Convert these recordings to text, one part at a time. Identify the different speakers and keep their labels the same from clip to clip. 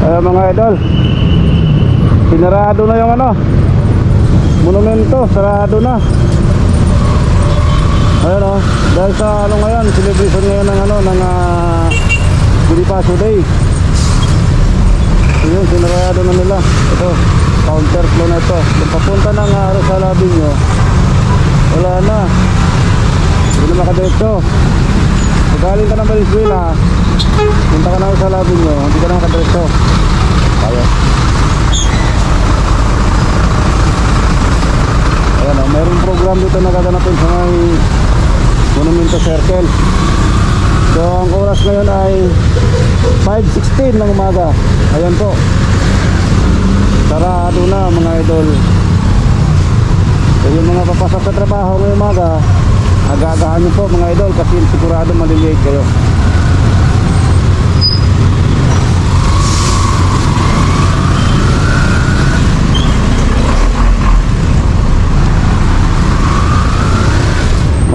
Speaker 1: Ayan mga idol, sinarado na yung ano, monumento, sarado na. Ayan o, dahil sa ano ngayon, celebration ngayon ng ano, ng Bonifacio Day. Yun, sinarado na nila. Ito, counterflow na ito. Kung papunta ng Rosal Avenue, wala na, hindi na makadiretso. Kung galing ka ng Valenzuela, punta ka na Rosal Avenue, hindi ka na makadiretso. Kaya ayan o, mayroong program dito na gaganapin sa may Monumento Circle. So ang oras ngayon ay 5:16 ng umaga. Ayan po, sarado na mga idol. So yung mga papasok sa trabaho ngayong umaga, agagahan nyo po mga idol, kasi sigurado malilate kayo.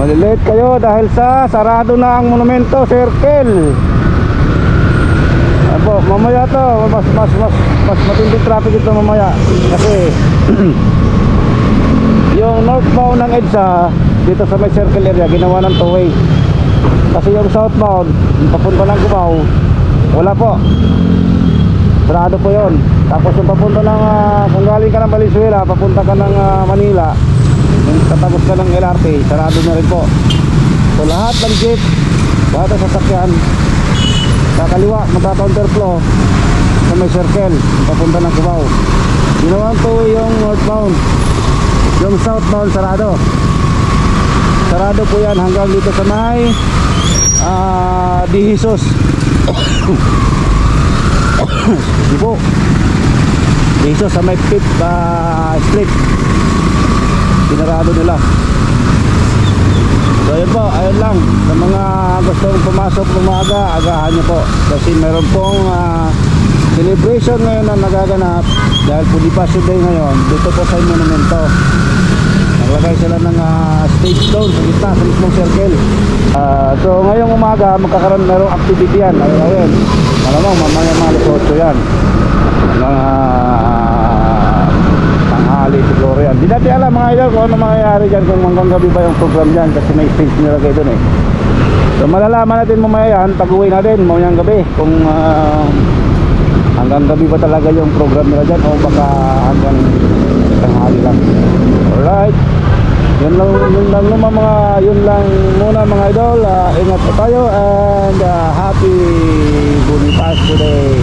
Speaker 1: Malilate kayo dahil sa sarado na ang Monumento Circle. Apo, mamaya to, mas matinding traffic ito mamaya. Kasi yung northbound ng EDSA dito sa may circle area, ginawa ng two-way. Kasi yung southbound, papunta ng Cubao, wala po, sarado po yon. Tapos yung papunta ng kung galing ka ng Valenzuela, papunta ka ng Manila, yung tatapos ka ng LRT, sarado na rin po. So lahat ng jeep, lahat ng sasakyan sa kaliwa, magka-counterflow sa may circle, papunta ng Cubao. Ginawang two-way yung northbound. Yung southbound sarado. Sarado po yan hanggang dito sa may Di Jesus. Di po, Di Jesus sa may 5th street, sinarado nila. So ayun po, ayun lang. Sa mga gustong pumasok umaga, agahan nyo po. Kasi meron pong celebration ngayon na nagaganap. Dahil Bonifacio Day ngayon, dito po sa monumento. Naglagay sila ng stage doon sa gitna, sa mismong circle. So ngayong umaga, magkakaroon merong activity yan. Ayun, malamang mamaya mga 8 yan. Mga tanghali siguro yan. Di natin alam mga idol kung ano mangyayari dyan, kung hanggang gabi ba yung program dyan, kasi may stage nilagay doon eh. So malalaman natin mamaya yan, pag-uwi natin mamayang gabi, kung hanggang gabi ba talaga yung program nila dyan, o baka hanggang tanghali lang. Alright, yun lang muna mga idol. Ingat po tayo, and happy Bonifacio Day.